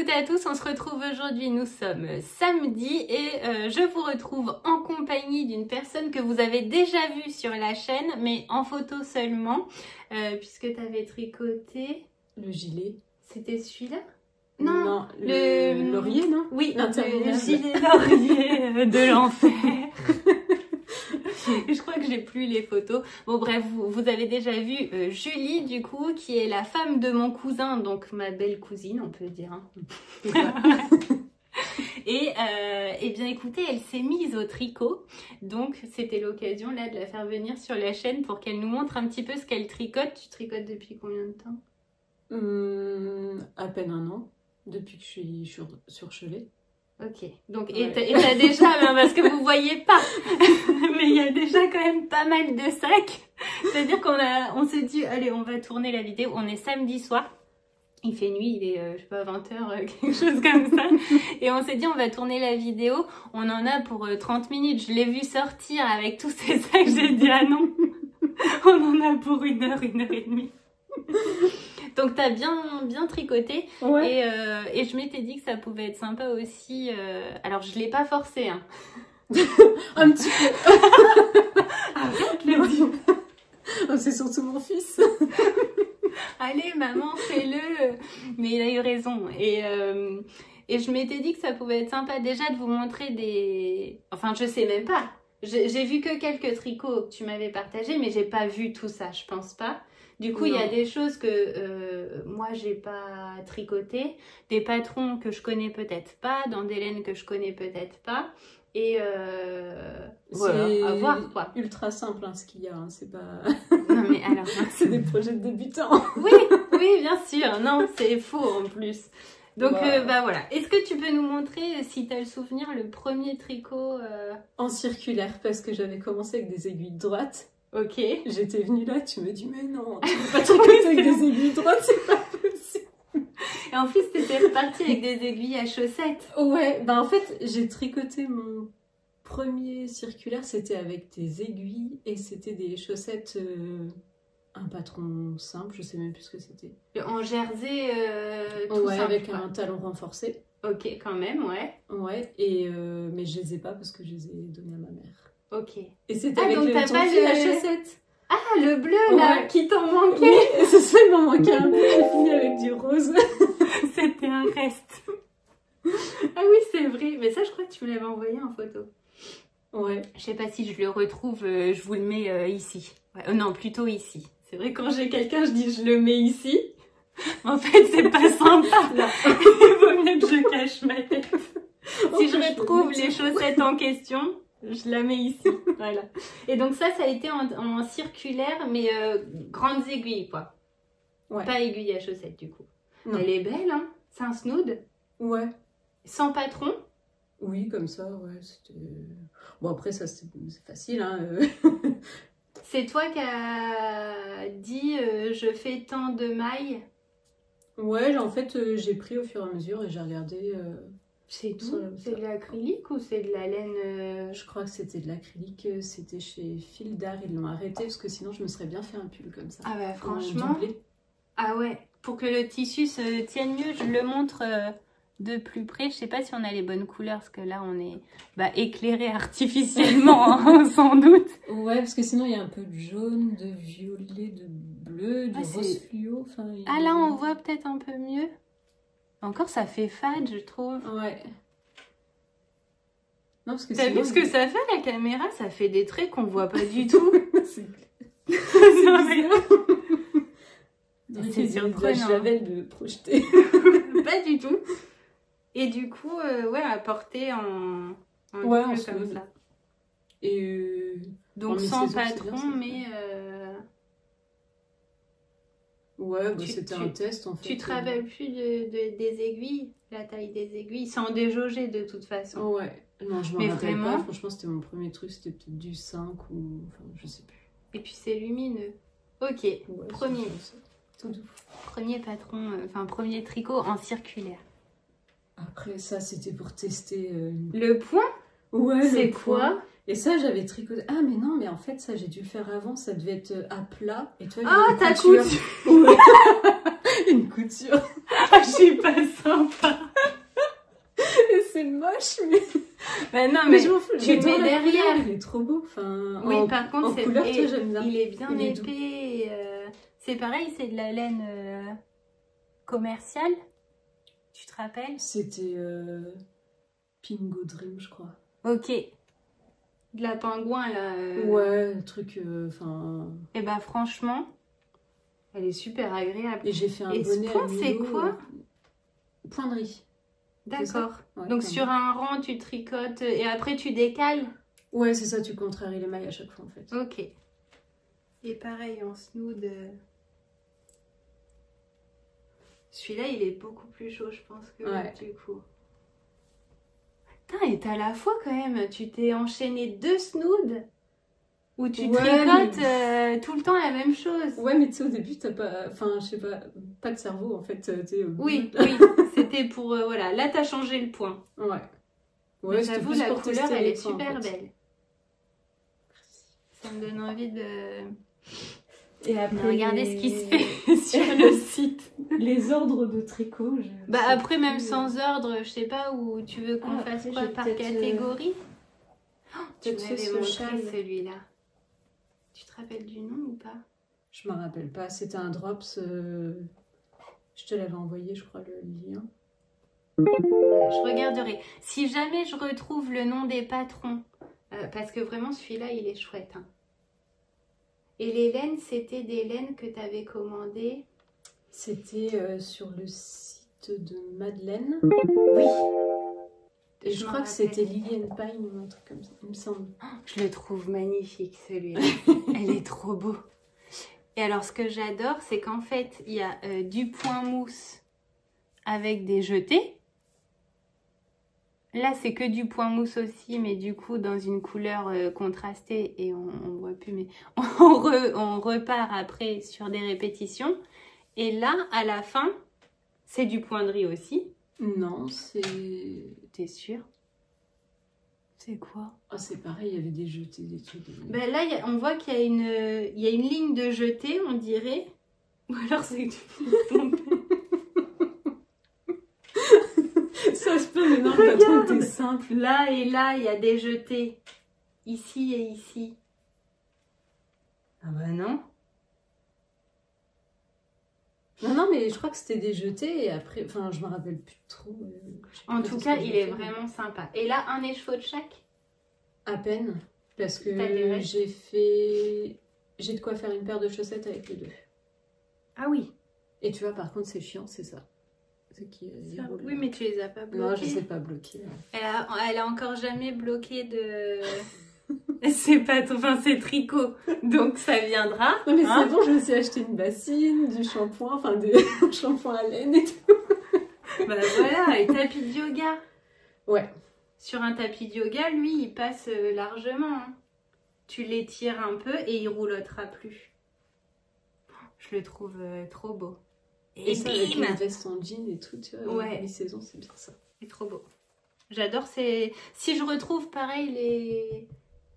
toutes et à tous, on se retrouve aujourd'hui, nous sommes samedi et je vous retrouve en compagnie d'une personne que vous avez déjà vue sur la chaîne, mais en photo seulement, puisque tu avais tricoté... Le gilet. C'était celui-là? Non, le laurier, non? Oui, le gilet laurier de l'enfer. Je crois que j'ai plus les photos. Bon bref, vous avez déjà vu Julie du coup, qui est la femme de mon cousin, donc ma belle cousine on peut dire. Hein. Et bien écoutez, elle s'est mise au tricot, donc c'était l'occasion là de la faire venir sur la chaîne pour qu'elle nous montre un petit peu ce qu'elle tricote. Tu tricotes depuis combien de temps? À peine un an, depuis que je suis sur Cholet. Ok, donc ouais. et t'as déjà, parce que vous voyez pas, mais il y a déjà quand même pas mal de sacs. C'est-à-dire on s'est dit, allez, on va tourner la vidéo. On est samedi soir, il fait nuit, il est, je sais pas, 20h, quelque chose comme ça. Et on s'est dit, on va tourner la vidéo. On en a pour 30 minutes. Je l'ai vu sortir avec tous ces sacs, j'ai dit, ah non, on en a pour 1h, 1h30. Donc t'as bien tricoté, ouais. Et je m'étais dit que ça pouvait être sympa aussi. Alors je l'ai pas forcé, hein. Un petit peu. Arrête le dire. Oh, c'est surtout mon fils. Allez maman, fais-le. Mais il a eu raison. Et je m'étais dit que ça pouvait être sympa déjà de vous montrer des... Enfin je sais même pas. J'ai vu que quelques tricots que tu m'avais partagés, mais j'ai pas vu tout ça, je pense pas. Du coup, il y a des choses que moi, j'ai pas tricoté, des patrons que je connais peut-être pas, dans des laines que je connais peut-être pas. Et voilà, à voir quoi. Ultra simple hein, ce qu'il y a, hein, c'est pas... Non mais alors... c'est des projets de débutants. Oui, bien sûr, non, c'est faux en plus. Donc bah voilà, est-ce que tu peux nous montrer, si tu as le souvenir, le premier tricot En circulaire, parce que j'avais commencé avec des aiguilles droites. Ok. J'étais venue là, tu me dis mais non, tu peux pas tricoter avec des aiguilles droites, c'est pas possible. Et en plus, t'étais repartie avec des aiguilles à chaussettes. Ouais, bah en fait, j'ai tricoté mon premier circulaire, c'était avec des aiguilles et c'était des chaussettes, un patron simple, je sais même plus ce que c'était. En jersey, tout ouais, simple, avec quoi. un talon renforcé. Ok, quand même, ouais. Ouais, mais je les ai pas parce que je les ai donnés à ma mère. Ok. Et c'était avec donc le t'as pas la chaussette. Ah, le bleu là, ouais. qui t'en manquait. Oui, c'est ça, il m'en manquait un peu, j'ai fini avec du rose. C'était un reste. Ah oui, c'est vrai. Mais ça, je crois que tu me l'avais envoyé en photo. Ouais. Je sais pas si je le retrouve, je vous le mets ici. Ouais, non, plutôt ici. C'est vrai, quand j'ai quelqu'un, je dis je le mets ici. En fait, c'est pas sympa. Il vaut mieux que je cache ma tête. Si je retrouve les chaussettes en question, je la mets ici. Voilà. Et donc ça a été en circulaire, mais grandes aiguilles, quoi. Ouais. Pas aiguille à chaussettes, du coup. Non. Elle est belle, hein. C'est un snood. Ouais. Sans patron. Oui, comme ça, ouais. Bon, après, ça, c'est facile, hein. C'est toi qui as dit je fais tant de mailles. Ouais, en fait, j'ai pris au fur et à mesure et j'ai regardé... C'est tout. C'est de l'acrylique ou c'est de la laine Je crois que c'était de l'acrylique. C'était chez Fil d'Art. Ils l'ont arrêté parce que sinon je me serais bien fait un pull comme ça. Ah bah franchement. Ah ouais. Pour que le tissu se tienne mieux, je le montre de plus près. Je sais pas si on a les bonnes couleurs parce que là on est éclairé artificiellement hein, sans doute. Ouais, parce que sinon il y a un peu de jaune, de violet, de bleu, de rose fluo. Enfin, ah là on voit peut-être un peu mieux. Encore, ça fait fade, je trouve. Ouais. Non, parce que t'as vu ce que ça fait, la caméra? Ça fait des traits qu'on voit pas du tout. C'est non, mais... c'est surprenant. J'avais de projeter. Pas du tout. Et du coup, ouais, à porter en ouais, comme ça. Et donc sans patron, mais... Ouais, bah, c'était un test en fait. Tu te rappelles plus des aiguilles, la taille des aiguilles, sans déjauger de toute façon. Ouais, non, je m'en rappelle pas. Franchement, c'était mon premier truc, c'était peut-être du 5 ou. Enfin, je sais plus. Et puis c'est lumineux. Ok, ouais, premier. Tout doux. Premier patron, enfin premier tricot en circulaire. Après, ça, c'était pour tester. Le point? Ouais, c'est quoi? Et ça, j'avais tricoté. Ah, mais non, mais en fait, ça, j'ai dû le faire avant. Ça devait être à plat. Et toi, ah, ta couture. Une couture. Ah, je suis pas sympa. Bah non, Mais mais je m'en fous, tu le j'adore mets la derrière. couleur, il est trop beau. Enfin, Oui, en, par contre, en couleur, tu vois, j'aime bien. il est bien Il est doux. épais. C'est pareil, c'est de la laine commerciale. Tu te rappelles? C'était Pingo Dream, je crois. Ok. De la pingouin, là. Ouais, le truc, enfin... Et bah franchement, elle est super agréable. Et j'ai fait un Et ce bonnet point, à c'est Milo, quoi? point de riz. D'accord. Ouais, Donc point de sur riz. un rang, tu tricotes et après tu décales. Ouais, c'est ça, tu contraries les mailles à chaque fois, en fait. Ok. Et pareil en snood. Celui-là, il est beaucoup plus chaud, je pense, que Ouais. du coup. Putain, et t'as la fois quand même, tu t'es enchaîné 2 snoods où tu Ouais, tricotes tout le temps la même chose. Ouais, mais tu sais, au début, t'as pas... Enfin, je sais pas de cerveau, en fait. T'es, Oui, oui, c'était pour... voilà, là, t'as changé le point. Ouais. Mais Ouais, c'était j'avoue, plus la pour couleur, tester elle les est points, en super fait. belle. Ça me donne envie de Et après, regarder ce qui se fait sur le site. Les ordres de tricot, Bah après, même sans ordre, je sais pas où tu veux qu'on Ah, fasse après, quoi j'ai par peut-être, catégorie. Tu peut-être fait m'avais ce montré châle. celui-là. Tu te rappelles du nom ou pas? Je me rappelle pas, c'était un drops. Je te l'avais envoyé, je crois, le lien. Je regarderai. Si jamais je retrouve le nom des patrons, parce que vraiment celui-là, il est chouette. Hein. Et les laines, c'était des laines que tu avais commandées. C'était sur le site de Madeleine. Oui. Et je crois que c'était Lily and Pine ou un truc comme ça, il me semble. Je le trouve magnifique celui-là. Elle est trop beau. Et alors ce que j'adore, c'est qu'en fait, il y a du point mousse avec des jetés. Là, c'est que du point mousse aussi, mais du coup, dans une couleur contrastée. Et on voit plus, mais on repart après sur des répétitions. Et là, à la fin, c'est du point de riz aussi. Non, c'est... T'es sûre? C'est quoi? Ah, c'est pareil, il y avait des jetés, des trucs. Ben là, on voit qu'il y a une ligne de jeté, on dirait. Ou alors c'est que tu te trompes. Ça se peut, mais non, le patron était simple. Là et là, il y a des jetés. Ici et ici. Ah bah non. Non, mais je crois que c'était des jetés et après, enfin, je me rappelle plus trop. En tout cas, il est vraiment sympa. Et là, un écheveau de chaque? À peine, parce que T'as j'ai de quoi faire une paire de chaussettes avec les deux. Ah oui. Et tu vois, par contre, c'est chiant, c'est ça. Oui, mais tu les as pas bloqués. Non, je sais pas bloquer. Elle a encore jamais bloqué de... c'est pas tout, enfin c'est tricot, donc ça viendra. Non mais hein. c'est bon, je me suis acheté une bassine, du shampoing, enfin des shampoings à laine et tout. Bah voilà, et tapis de yoga. Ouais. Sur un tapis de yoga, lui, il passe largement. Hein. Tu l'étires un peu et il roulottera plus. Je le trouve trop beau. Et ça avec une veste en jean et tout, tu vois. Ouais. Mi-saison, c'est bien ça. C'est trop beau. J'adore ces... Si je retrouve pareil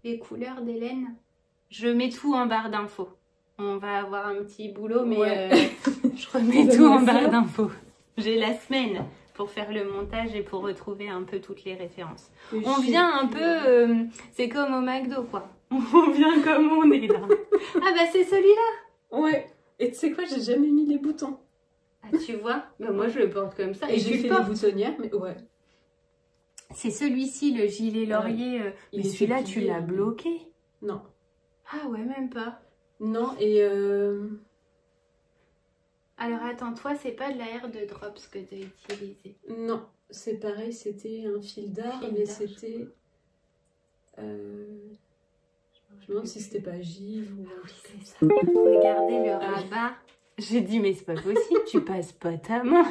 les couleurs d'Hélène, je mets tout en barre d'infos. On va avoir un petit boulot, mais ouais. Je remets tout en barre d'infos. J'ai la semaine pour faire le montage et pour retrouver un peu toutes les références. On vient un peu... c'est comme au McDo, quoi. On vient comme on est, là. Ah bah c'est celui-là. Ouais. Et tu sais quoi, j'ai jamais mis les boutons. Ah, tu vois, bah, moi je le porte comme ça. Et j'ai fait les boutonnières, mais ouais. C'est celui-ci, le gilet laurier. Mais celui-là, tu l'as bloqué? Non. Ah ouais, même pas. Non, et... Alors attends, toi, c'est pas de la R de Drops que tu as utilisé? Non, c'est pareil, c'était un fil d'art, mais c'était... Je me demande si c'était pas Givre ou un truc comme ça. Regardez le rabat. J'ai dit, mais c'est pas possible, tu passes pas ta main.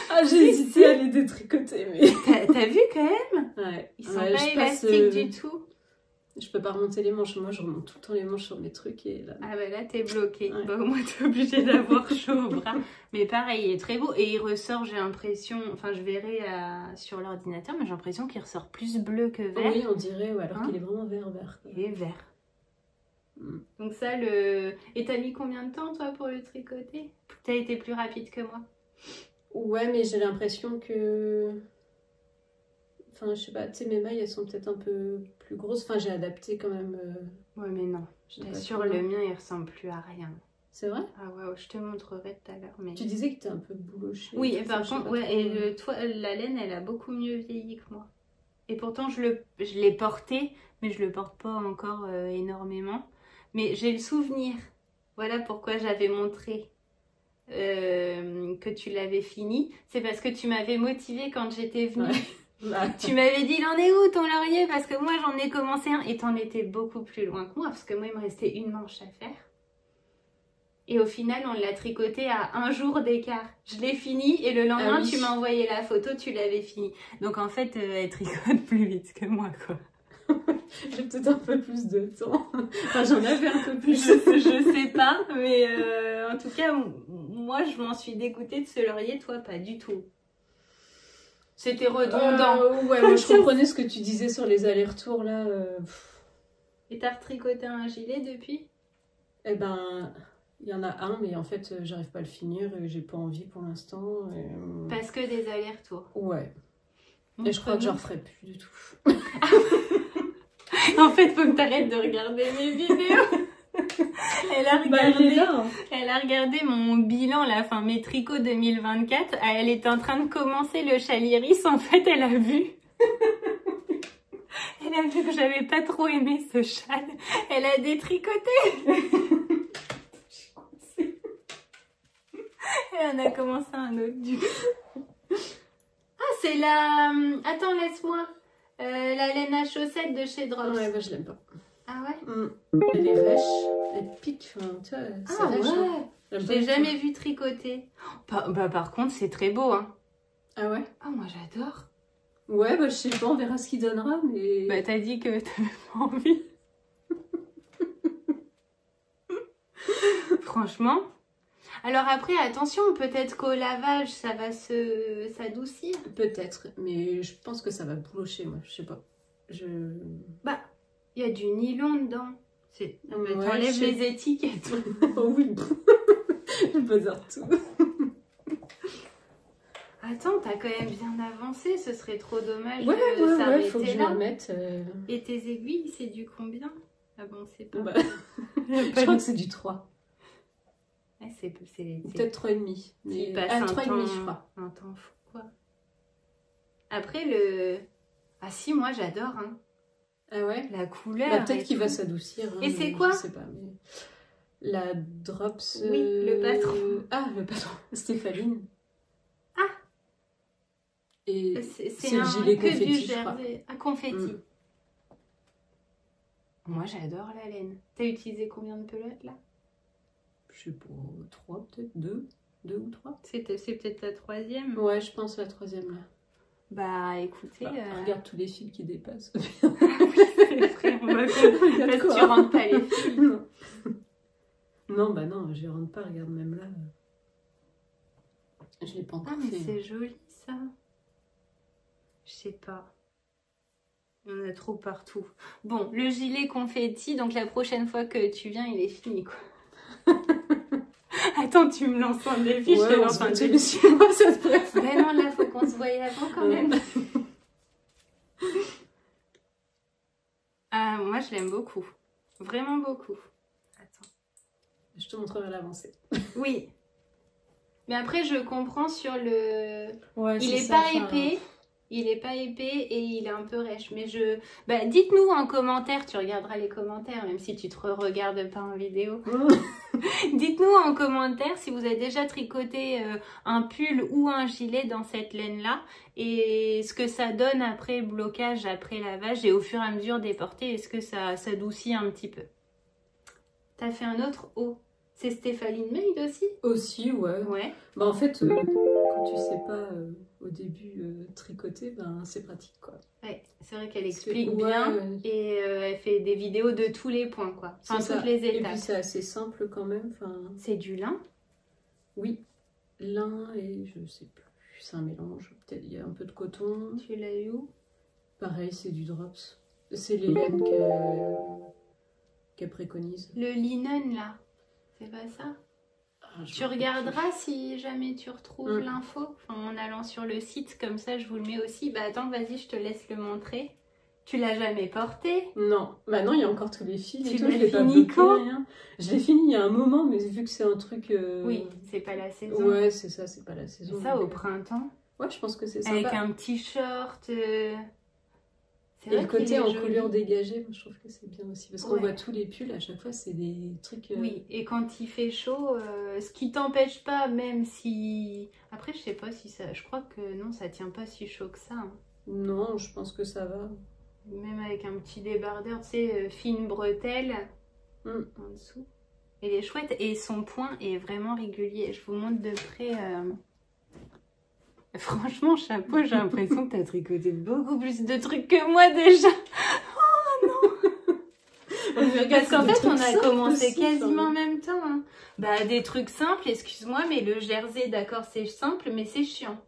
Ah, j'ai hésité à les détricoter, mais... T'as vu quand même? Ouais. Ils sont pas élastiques du tout. Je peux pas remonter les manches. Moi, je remonte tout le temps les manches sur mes trucs et là... Ah bah là, t'es bloqué. Ouais. Bah, au moins, t'es obligé d'avoir chaud au bras. Mais pareil, il est très beau. Et il ressort, j'ai l'impression... Enfin, je verrai sur l'ordinateur, mais j'ai l'impression qu'il ressort plus bleu que vert. Oui, on dirait, ouais, alors qu'il est vraiment vert. Il est vert. Donc ça, le... Et t'as mis combien de temps, toi, pour le tricoter? T'as été plus rapide que moi. Ouais, mais j'ai l'impression que... Enfin, je sais pas, tu sais, mes mailles, elles sont peut-être un peu plus grosses. Enfin, j'ai adapté quand même. Ouais, mais non. Je t'assure, le mien, il ressemble plus à rien. C'est vrai? Ah ouais, je te montrerai tout à l'heure. Mais... Tu disais que t'es un peu bouloché. Oui, et par contre, ouais, et toi, la laine, elle a beaucoup mieux vieilli que moi. Et pourtant, je l'ai porté, mais je le porte pas encore énormément. Mais j'ai le souvenir. Voilà pourquoi j'avais montré que tu l'avais fini. C'est parce que tu m'avais motivée quand j'étais venue. Ouais. Tu m'avais dit, il en est où ton laurier? Parce que moi, j'en ai commencé un et t'en étais beaucoup plus loin que moi. Parce que moi, il me restait une manche à faire. Et au final, on l'a tricoté à un jour d'écart. Je l'ai fini et le lendemain, tu m'as envoyé la photo, tu l'avais fini. Donc en fait, elle tricote plus vite que moi, quoi. J'ai peut-être un peu plus de temps. Enfin, j'en avais un peu plus. Je sais pas, mais en tout cas, moi, je m'en suis dégoûtée de ce laurier, toi, pas du tout. C'était redondant. Ouais, moi, je comprenais ce que tu disais sur les allers-retours, là. Et t'as retricoté un gilet depuis? Eh ben... Il y en a un, mais en fait, j'arrive pas à le finir et j'ai pas envie pour l'instant. Parce que des allers-retours. Ouais. Et je crois que j'en referai plus du tout. En fait, faut que t'arrêtes de regarder mes vidéos. Elle a regardé mon bilan, là, enfin mes tricots 2024. Elle est en train de commencer le châle iris. En fait, elle a vu. Elle a vu que j'avais pas trop aimé ce châle. Elle a détricoté. Et on a commencé un autre du coup. Ah, c'est la... Attends, laisse-moi. La laine à chaussettes de chez Drops. Ouais, bah je l'aime pas. Ah ouais? Elle est rêche, elle pique, enfin, tu vois, c'est rêche. Ouais. Hein. Je l'ai jamais vu tricoter. Par contre, c'est très beau, hein. Ah ouais? Ah, moi j'adore. Ouais, bah je sais pas, on verra ce qu'il donnera, mais... Bah t'as dit que t'avais pas envie. Franchement... Alors après, attention, peut-être qu'au lavage, ça va s'adoucir. Peut-être, mais je pense que ça va boulocher, moi, je sais pas. Bah, il y a du nylon dedans. T'enlèves les étiquettes. Oh oui, je peux dire tout. Attends, t'as quand même bien avancé, ce serait trop dommage de s'arrêter ouais, faut que je me remette. Et tes aiguilles, c'est du combien? Ah bon, c'est pas... je crois que c'est du 3. C'est peut-être 3,5. Mais... 3,5 je crois. Un temps fou, quoi. Après, le... Ah si, moi j'adore, hein. Ah ouais? La couleur. Bah, peut-être qu'il va s'adoucir. Hein, et c'est quoi? Je sais pas, mais... La Drops... Oui, le patron. Ah, le patron. Stéphaline. Ah! Et c'est le gilet confetti, je crois. Ah, confetti. Moi, j'adore la laine. T'as utilisé combien de pelotes, là? Je sais pas, 3 peut-être, 2 ou 3. C'est peut-être la 3e. Ouais, je pense la 3e là. Bah écoutez... Regarde tous les fils qui dépassent. Oui, c'est vrai, on va faire... Parce que tu rentres pas les fils. Non, bah non, je rentre pas, regarde même là. Je l'ai pas encore fait. Ah mais c'est joli ça. Je sais pas. Il y en a trop partout. Bon, le gilet confetti, donc la prochaine fois que tu viens, il est fini quoi. Attends, tu me lances un défi, je te lance un défi. Moi, ça te préfère. Mais non, là, faut qu'on se voie avant quand même. Ah, moi, je l'aime beaucoup. Vraiment beaucoup. Attends. Je te montrerai l'avancée. Oui. Mais après, je comprends sur le... Ouais, il est pas épais. Il est pas épais et il est un peu rêche. Mais je... Bah, dites-nous en commentaire, tu regarderas les commentaires, même si tu te regardes pas en vidéo. Dites-nous en commentaire si vous avez déjà tricoté un pull ou un gilet dans cette laine-là. Et ce que ça donne après blocage, après lavage et au fur et à mesure des portées. Est-ce que ça s'adoucit un petit peu? T'as fait un autre haut. C'est Stéphaline Maid aussi? Aussi, ouais. Ouais. Bah en fait, quand tu sais pas au début tricoter, ben c'est pratique quoi. Ouais, c'est vrai qu'elle explique bien et elle fait des vidéos de tous les points quoi. Enfin, toutes les étapes. Et puis c'est assez simple quand même. Enfin... C'est du lin? Oui, lin et je sais plus. C'est un mélange. Peut-être il y a un peu de coton. Tu l'as eu où? Pareil, c'est du Drops. C'est les laines qu'elle préconise. Le linen là? C'est pas ça? Tu regarderas si jamais tu retrouves l'info, en allant sur le site, comme ça je vous le mets aussi. Bah attends, vas-y, je te laisse le montrer. Tu l'as jamais porté? Non, bah non, il y a encore tous les fils et tout, je l'as l'ai pas fini bloqué, quand? rien. Je l'ai fini il y a un moment, mais vu que c'est un truc... Oui, c'est pas la saison. Ouais, c'est ça, c'est pas la saison. Ça au printemps. Ouais, je pense que c'est sympa. Avec un petit short. Et le côté en couleur dégagée, moi, je trouve que c'est bien aussi. Parce qu'on voit tous les pulls, à chaque fois, c'est des trucs... Oui, et quand il fait chaud, ce qui t'empêche pas, même si... Après, je sais pas si ça... Je crois que non, ça tient pas si chaud que ça. Hein. Non, je pense que ça va. Même avec un petit débardeur, tu sais, fine bretelle en dessous. Il est chouette et son point est vraiment régulier. Je vous montre de près. Franchement, chapeau, j'ai l'impression que tu as tricoté beaucoup plus de trucs que moi déjà. Oh non. Parce qu'en fait, on a commencé aussi, quasiment en même temps. Hein. Bah, des trucs simples, excuse-moi, mais le jersey, d'accord, c'est simple, mais c'est chiant.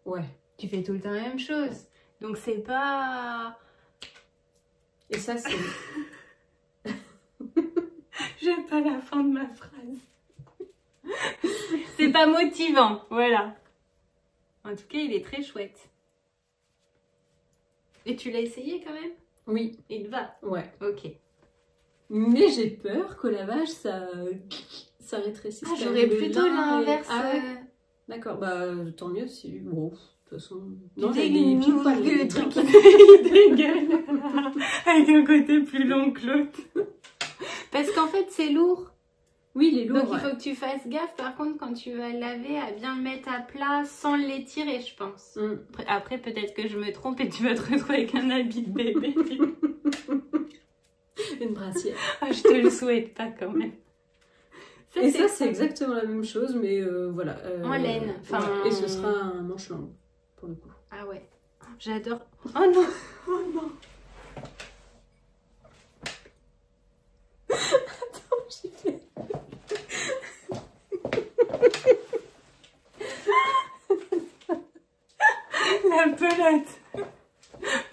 Ouais. Tu fais tout le temps la même chose. Donc, c'est pas... Et ça, c'est... J'ai pas la fin de ma phrase. C'est pas motivant, voilà. En tout cas, il est très chouette. Et tu l'as essayé quand même? Oui. Il te va? Ouais. Ok. Mais j'ai peur qu'au lavage, ça rétrécisse. Ah, j'aurais plutôt l'inverse. Ah ouais. D'accord, bah tant mieux si... Bon, de toute façon... Non, j'ai des petits poils. Le truc qui dégueule. Avec un côté plus long que l'autre. Parce qu'en fait, c'est lourd. Oui, il est lourd. Donc il faut que tu fasses gaffe, par contre, quand tu vas le laver, à bien le mettre à plat sans l'étirer, je pense. Après, peut-être que je me trompe et tu vas te retrouver avec un habit de bébé. Une brassière. Ah, je te le souhaite pas quand même. Ça, et ça, c'est exactement la même chose, mais voilà. En laine. Enfin, ouais. Et ce sera un manche long, pour le coup. Ah ouais. J'adore. Oh non. Oh non. Attends, j'y vais. La pelote.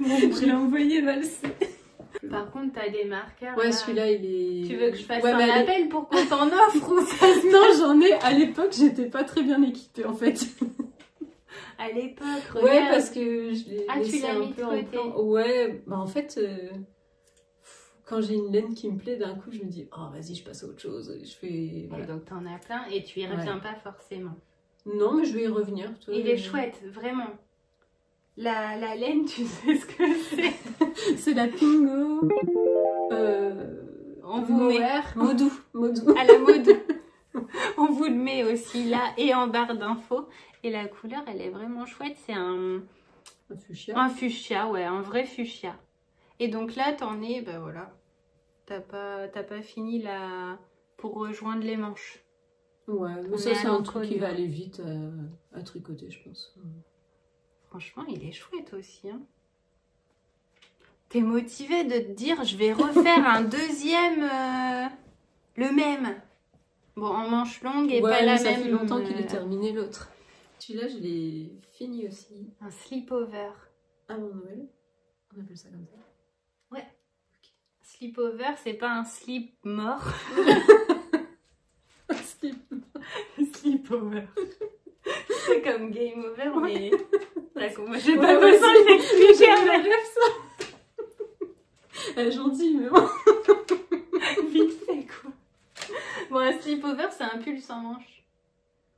Bon, je l'ai envoyé valser. Par contre, t'as des marqueurs. Ouais, là. Celui-là, il est... Tu veux que je fasse un appel pour qu'on t'en offre ou ça? Non, j'en ai. À l'époque, j'étais pas très bien équipée, en fait. À l'époque, regarde. Ouais, parce que je l'ai tu l'as mis de côté. Ouais, bah en fait... Quand j'ai une laine qui me plaît, d'un coup, je me dis, oh, vas-y, je passe à autre chose. Je fais... Voilà. Donc, t'en as plein et tu y reviens pas forcément. Non, mais je vais y revenir. Toi, il est chouette, vraiment. La laine, tu sais ce que c'est? C'est la Pingo. On vous met... Modou. À la Modou. On vous le met aussi là et en barre d'infos. Et la couleur, elle est vraiment chouette. C'est un fuchsia. Un fuchsia, ouais, un vrai fuchsia. Et donc là, t'en es, bah voilà. T'as pas fini là pour rejoindre les manches. Ouais, mais ça, c'est un truc qui va aller vite à tricoter, je pense. Franchement, il est chouette aussi. Hein. T'es motivée de te dire, je vais refaire un deuxième, le même. Bon, en manche longue et pas la même. Ça fait longtemps qu'il est terminé l'autre. Celui-là, je l'ai fini aussi. Un slip-over. Avant Noël. On appelle ça comme ça. Ouais. Okay. Slip-over, c'est pas un slip mort. Slip-over. C'est comme game over, mais... Moi, j'ai pas besoin de l'expliquer à ma meuf, ça. Elle est gentille, mais bon. Vite fait, quoi. Bon, un slip-over, c'est un pull sans manche.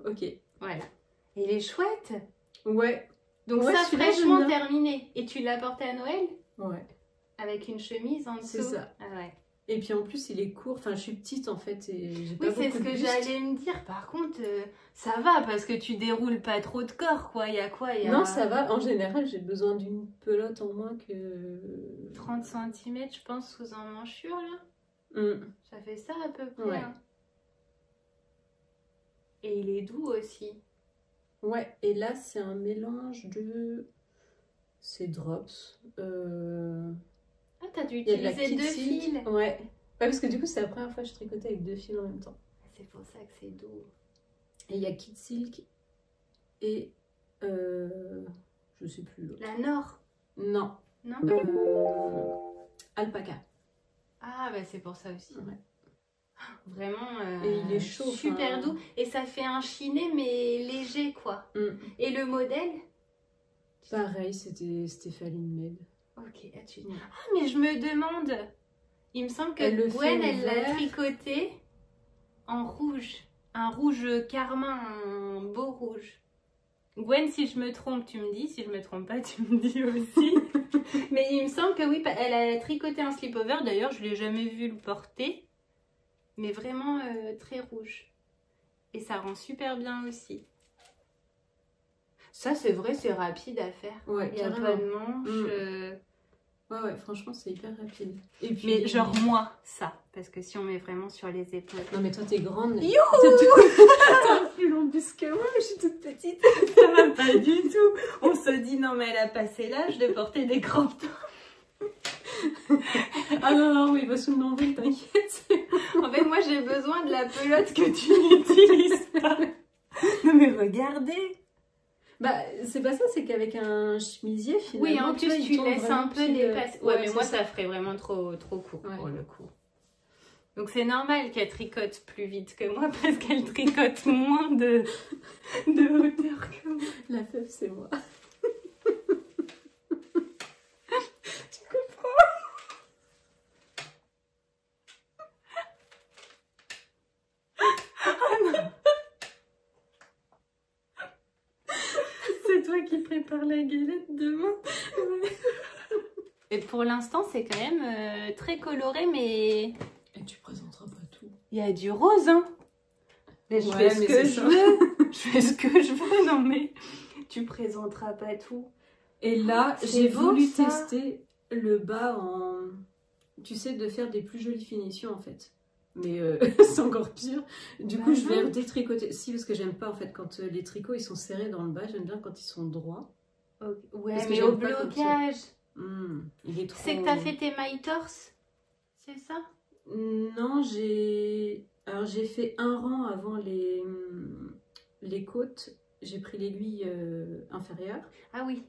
Ok. Voilà. Il est chouette. Ouais. Donc ça, fraîchement terminé. Et tu l'as porté à Noël? Ouais. Avec une chemise en dessous? C'est ça. Ah ouais. Et puis en plus, il est court. Enfin, je suis petite en fait. Et j'ai pas oui, c'est ce que j'allais me dire. Par contre, ça va parce que tu déroules pas trop de corps, quoi. Il y a quoi? Non, ça va. En général, j'ai besoin d'une pelote en moins que... 30 cm, je pense, sous emmanchure, là. Ça fait ça à peu près. Ouais. Hein. Et il est doux aussi. Ouais. Et là, c'est un mélange de... C'est drops. Ah, t'as dû utiliser 2 fils. Ouais, parce que du coup, c'est la première fois que je tricotais avec 2 fils en même temps. C'est pour ça que c'est doux. Et il y a Kid Silk et... je sais plus l'autre. La Nord. Non. Non. Alpaca. Ah, bah c'est pour ça aussi. Ouais. Vraiment Et il est chaud. super enfin... doux. Et ça fait un chiné, mais léger, quoi. Et le modèle? Pareil, c'était Stéphanie Med. Ok, ah, mais je me demande. Il me semble que Gwen, elle l'a tricoté en rouge. Un rouge carmin, un beau rouge. Gwen, si je me trompe, tu me dis. Si je me trompe pas, tu me dis aussi. Mais il me semble que oui, elle a tricoté un slip-over. D'ailleurs, je ne l'ai jamais vu le porter. Mais vraiment très rouge. Et ça rend super bien aussi. Ça, c'est vrai, c'est rapide à faire. Ouais, il n'y a pas de manche. Ouais, franchement, c'est hyper rapide. Et puis, mais genre moi, ça. Parce que si on met vraiment sur les épaules. Non, mais toi, t'es grande. Youhou! T'as plus long bus que moi, je suis toute petite. Ça va pas du tout. On se dit, non, mais elle a passé l'âge de porter des crop tops. Ah non, il va sous le nombril, t'inquiète. En fait, moi, j'ai besoin de la pelote que tu n'utilises pas. Non, mais regardez. Bah, c'est pas ça, c'est qu'avec un chemisier, finalement... Oui, en plus, tu laisses un peu dépasser. Ouais, mais moi, ça ferait vraiment trop court pour le coup. Donc, c'est normal qu'elle tricote plus vite que moi parce qu'elle tricote moins de hauteur que moi. La fève, c'est moi. Tu comprends? Oh non! C'est toi qui prépares la galette demain. Et pour l'instant, c'est quand même très coloré, mais... Et tu présenteras pas tout. Il y a du rose, hein. Mais je fais ce que je veux. Je fais ce que je veux, non mais... Tu présenteras pas tout. Et là, j'ai voulu tester le bas en... Tu sais, de faire des plus jolies finitions, en fait. Mais c'est encore pire. Du coup, je vais détricoter. Si, parce que j'aime pas, en fait, quand les tricots, ils sont serrés dans le bas. J'aime bien quand ils sont droits. Okay. Ouais, mais au blocage. Il est trop... C'est que t'as fait tes mailles torse? C'est ça? Non, Alors, j'ai fait un rang avant les côtes. J'ai pris l'aiguille inférieure. Ah oui.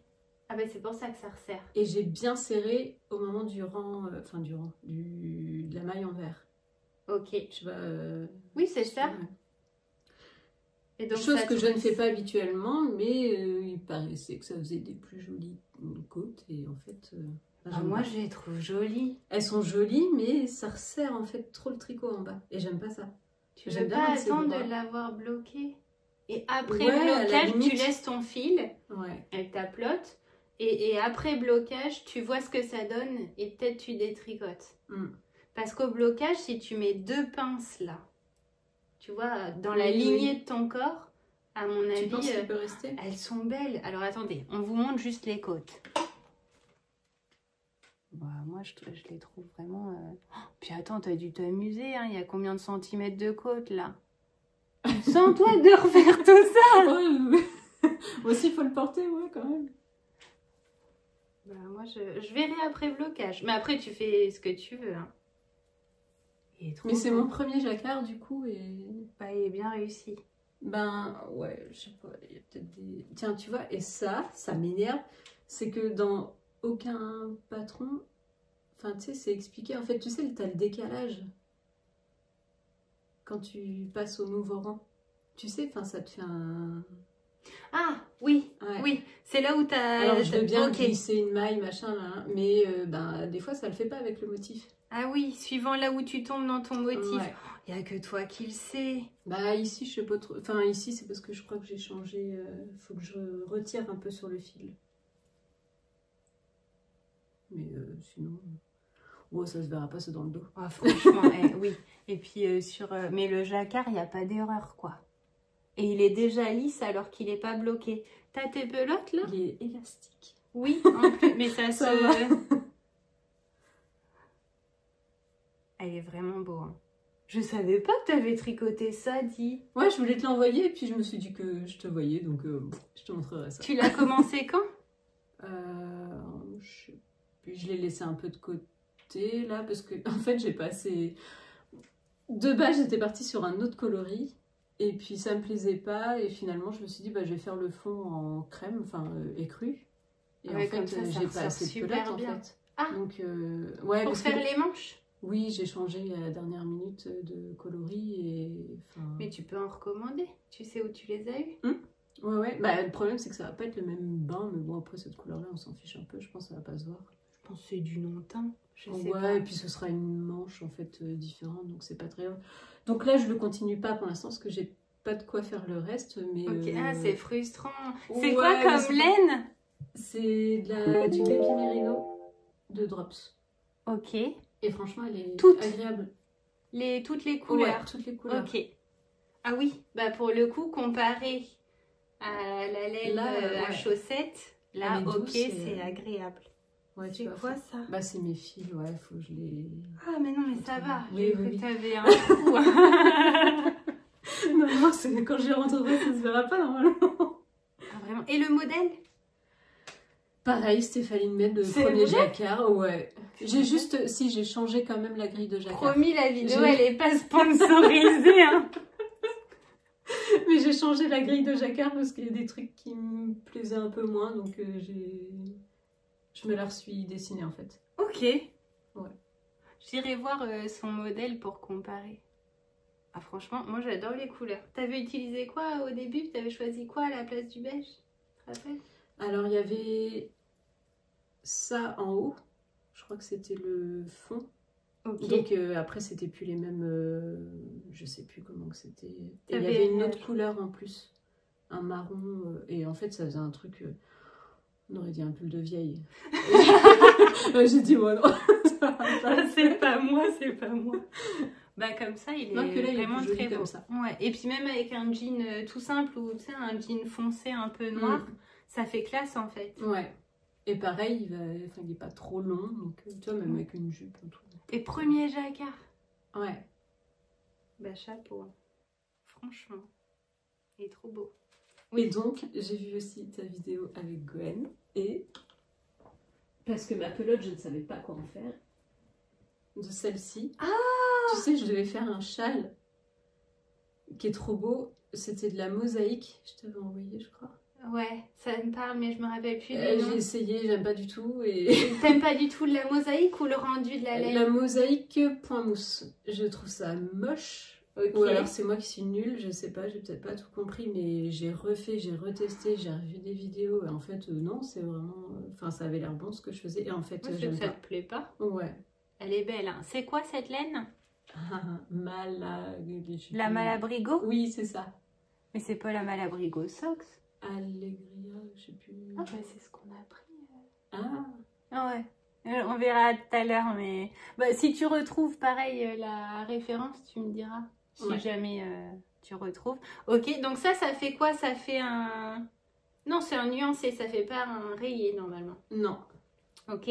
Ah ben c'est pour ça que ça resserre. Et j'ai bien serré au moment du rang... de la maille en vert. Ok. Je sais pas... oui, c'est ça. Ouais. Et donc, chose que je ne fais pas habituellement, mais il paraissait que ça faisait des plus jolies côtes. Et en fait... moi, je les trouve jolies. Elles sont jolies, mais ça resserre en fait trop le tricot en bas. Et j'aime pas ça. Tu veux pas attendre de l'avoir bloqué? Et après blocage, tu laisses ton fil avec ta pelote. Et après blocage, tu vois ce que ça donne et peut-être tu détricotes. Parce qu'au blocage, si tu mets 2 pinces là, tu vois, dans la lignée de ton corps, à mon avis, penses qu'elle peut rester? Elles sont belles. Alors attendez, on vous montre juste les côtes. Bah, moi, je les trouve vraiment... Puis attends, t'as dû t'amuser, hein. Il y a combien de centimètres de côte, là? Sans toi de refaire tout ça. Moi aussi, il faut le porter, ouais, quand même. Bah, moi, je verrai après blocage. Mais après, tu fais ce que tu veux, hein. Mais c'est mon premier jacquard, du coup, et... Bah, il est bien réussi. Ben, ouais, je sais pas, il y a peut-être des... Tiens, tu vois, et ça m'énerve, c'est que dans aucun patron... Enfin, tu sais, c'est expliqué. En fait, tu sais, t'as le décalage. Quand tu passes au nouveau rang. Tu sais, enfin, ça te fait un... Ah, oui, oui. C'est là où t'as... Alors, je veux bien glisser une maille, machin, là, mais ben, des fois, ça le fait pas avec le motif. Ah oui, suivant là où tu tombes dans ton motif. Il n'y a que toi qui le sais. Bah, ici, je sais pas trop... Enfin, ici, c'est parce que je crois que j'ai changé... faut que je retire un peu sur le fil. Mais sinon... Bon, ça se verra pas, c'est dans le dos. Ah, franchement, oui. Et puis, mais le jacquard, il n'y a pas d'erreur, quoi. Et il est déjà lisse alors qu'il n'est pas bloqué. T'as tes pelotes, là? Il est élastique. Oui, en plus, mais ça se... Elle est vraiment beau, hein. Je savais pas que tu avais tricoté ça, dis. Ouais, je voulais te l'envoyer, et puis je me suis dit que je te voyais, donc je te montrerai ça. Tu l'as commencé quand? Je l'ai laissé un peu de côté, là, parce que, en fait, j'ai passé... De base, j'étais partie sur un autre coloris, et puis ça me plaisait pas, et finalement, je me suis dit, bah, je vais faire le fond en crème, enfin, écru. Et en fait, j'ai pas assez de pelote, en fait. Ah, donc, ouais, pour faire les manches? Oui, j'ai changé à la dernière minute de coloris et... Enfin... Mais tu peux en recommander. Tu sais où tu les as eus? Ouais, ouais. Bah, le problème, c'est que ça va pas être le même bain. Mais bon, après, cette couleur-là, on s'en fiche un peu. Je pense que ça va pas se voir. Je pense que c'est du non-teint. Je sais Ouais, pas. et puis ce sera une manche, en fait, différente. Donc, c'est pas très grave. Donc là, je le continue pas pour l'instant parce que j'ai pas de quoi faire le reste. Mais Ok, ah, c'est frustrant. C'est ouais, quoi comme laine? C'est du Baby Merino de Drops. Ok. Et franchement, elle est Toutes. agréable. Toutes les couleurs. Ouais, toutes les couleurs. Ok. Ah oui, bah pour le coup, comparé à la laine Là, à ouais. chaussettes, là, Elle est ok, douce et- c'est agréable. Ouais, tu C'est vois, quoi faut- ça? Bah, c'est mes fils, ouais, faut que je les... Ah mais non, mais ça va. Oui, J'ai cru oui, que oui. t'avais un trou. Non, non, c'est quand je rentrerai, ça se verra pas normalement. Ah, vraiment. Et le modèle? Pareil, Stéphanie Med, le C'est premier vrai jacquard, ouais. J'ai juste, si j'ai changé quand même la grille de jacquard. Promis, la vidéo, J'ai- elle est pas sponsorisée. Hein. Mais j'ai changé la grille de jacquard parce qu'il y a des trucs qui me plaisaient un peu moins, donc je me la suis dessinée en fait. Ok. Ouais. J'irai voir son modèle pour comparer. Ah franchement, moi j'adore les couleurs. T'avais utilisé quoi au début? T'avais choisi quoi à la place du beige? Tu te rappelles? Alors il y avait ça en haut, je crois que c'était le fond. Ok. Donc après c'était plus les mêmes, je sais plus comment que c'était. Et il y T'avais- avait une autre couleur en plus, un marron, et en fait ça faisait un truc, on aurait dit un pull de vieille. J'ai dit ouais non, ça va pas. C'est pas moi, c'est pas moi. Bah comme ça, il est Non, que là, il est vraiment plus joli très beau. comme ça. Ouais. Et puis même avec un jean tout simple ou tu sais un jean foncé un peu noir, ça fait classe en fait. Ouais. Et pareil, il est pas trop long, donc tu vois, même avec une jupe et tout. Et premier jacquard. Ouais. Bah chapeau. Franchement, il est trop beau. Et donc, j'ai vu aussi ta vidéo avec Gwen, et parce que ma pelote, je ne savais pas quoi en faire, de celle-ci. Ah! Tu sais, je devais faire un châle qui est trop beau. C'était de la mosaïque, je t'avais envoyé, je crois. Ouais, ça me parle, mais je me rappelle plus du nom. J'ai essayé, j'aime pas du tout. Et T'aimes pas du tout la mosaïque ou le rendu de la laine? la mosaïque point mousse, je trouve ça moche. Ok. Ou alors c'est moi qui suis nulle, je sais pas, j'ai peut-être pas tout compris, mais j'ai refait, j'ai retesté, j'ai revu des vidéos, et en fait, non, c'est vraiment... Enfin, ça avait l'air bon ce que je faisais, et en fait, Moi, j'aime ça pas. te plaît pas? Ouais. Elle est belle, hein. C'est quoi cette laine? La Mal... Malabrigo? Oui, c'est ça. Mais c'est pas la Malabrigo Socks. Allegria, je sais plus. Ah bah c'est ce qu'on a pris. Ah, Ah ouais. On verra tout à l'heure, mais bah, si tu retrouves pareil la référence, tu me diras. Si Ouais. jamais tu retrouves. Ok, donc ça fait quoi? Ça fait un... Non, c'est un nuancé, ça fait pas un rayé normalement. non. Ok.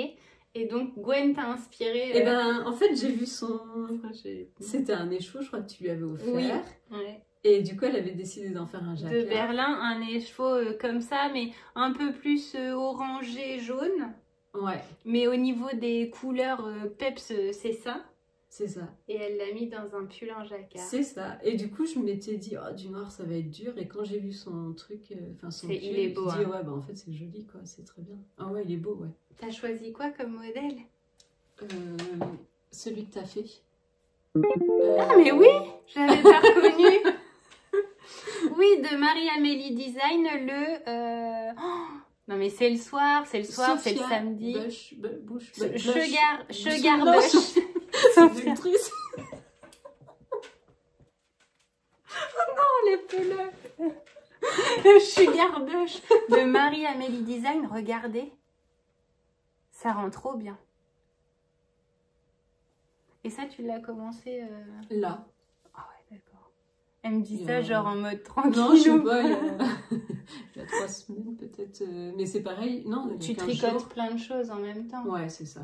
Et donc Gwen t'a inspiré... Eh ben, en fait, j'ai vu son... j'ai- C'était un écheveau, je crois que tu lui avais offert. Oui. Ouais. Et du coup, elle avait décidé d'en faire un jacquard. De Berlin, un écheveau comme ça, mais un peu plus orangé jaune. Ouais, Mais au niveau des couleurs peps, c'est ça. c'est ça. Et elle l'a mis dans un pull en jacquard. C'est ça. Et du coup, je m'étais dit, oh, du noir, ça va être dur. Et quand j'ai vu son truc, enfin son pull, Il est beau. j'ai dit, Hein. ouais, bah en fait, c'est joli, quoi. C'est très bien. Ah ouais, il est beau, ouais. T'as choisi quoi comme modèle? Celui que t'as fait. Ah mais oui, je l'avais pas reconnu. Oui, de Marie-Amélie Design, le... oh, non mais c'est le soir, c'est le Sophia samedi. Bush, Sugar Non, Bush. Sophia. Actrice. Oh les pelotes. Le Sugar Bush de Marie-Amélie Design, regardez. Ça rend trop bien. Et ça, tu l'as commencé... Là. Ah ouais, d'accord. Elle me dit Il y ça a- genre en mode tranquille. Non, je sais pas, il y a 3 semaines peut-être. Mais c'est pareil. Non, il y Tu a 15 tricotes jours. plein de choses en même temps. Ouais, c'est ça.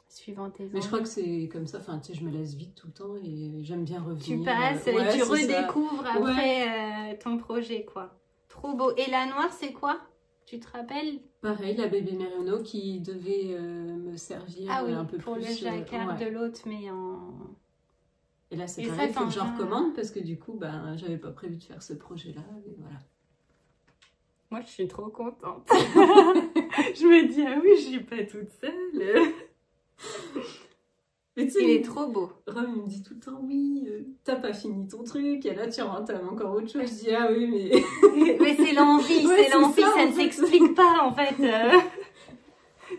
Suivant tes Mais je envies. crois que c'est comme ça. Enfin, tu sais, je me laisse vite tout le temps et j'aime bien revenir. Tu passes Ouais, et tu c'est ça. redécouvres après ton projet, quoi. Trop beau. Et la noire, c'est quoi? Tu te rappelles? Pareil, la Baby Merino qui devait me servir Ah oui, un peu pour plus. le jacquard ouais. de l'autre, mais en... Et là, c'est Et pareil, ça, il faut que t'en j'en as- recommande parce que du coup, ben, j'avais pas prévu de faire ce projet-là. Et voilà. Moi, je suis trop contente. Je me dis, ah oui, je suis pas toute seule. Mais tu sais, Il est trop beau. Rome, il me dit tout le temps, oui, t'as pas fini ton truc, et là tu entames encore autre chose. Je dis, ah oui, mais... Mais c'est l'envie, Ouais, c'est l'envie, ça, ça en ne fait. s'explique pas en fait.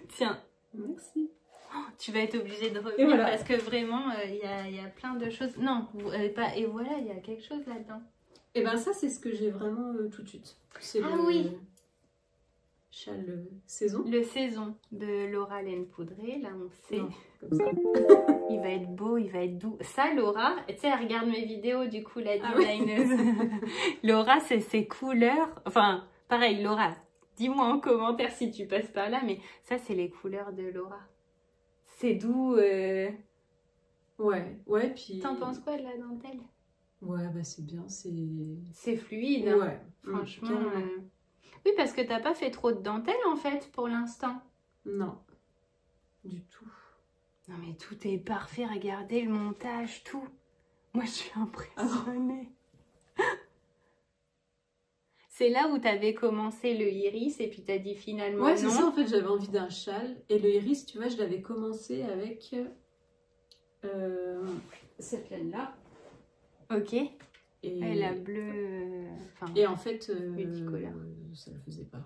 Tiens, Merci. tu vas être obligée de Et revenir voilà. parce que vraiment, il y a plein de choses. Non, pas... et voilà, il y a quelque chose là-dedans. Et ben ça, c'est ce que j'ai vraiment tout de suite. C'est Ah le oui. châle saison. Le saison de Laura Laine Poudrée, là on sait. Non, comme ça. Il va être beau, il va être doux. Ça, Laura, tu sais, elle regarde mes vidéos, du coup, la Ah oui. designeuse. Laura, c'est ses couleurs. Enfin, pareil, Laura, dis-moi en commentaire si tu passes par là, mais ça, c'est les couleurs de Laura. C'est doux. Ouais, puis... T'en penses quoi de la dentelle? Ouais, bah c'est bien, c'est... C'est fluide, hein. Ouais. Franchement. Carrément. Oui, parce que t'as pas fait trop de dentelle, en fait, pour l'instant. Non, du tout. Non, mais tout est parfait. Regardez le montage, tout. Moi, je suis impressionnée. C'est là où tu avais commencé le iris et puis tu as dit finalement Ouais, non. c'est ça, en fait, j'avais envie d'un châle. Et le iris, tu vois, je l'avais commencé avec cette laine-là. Ok. Et La bleue. Enfin, et en fait, multicolore. ça le faisait pas.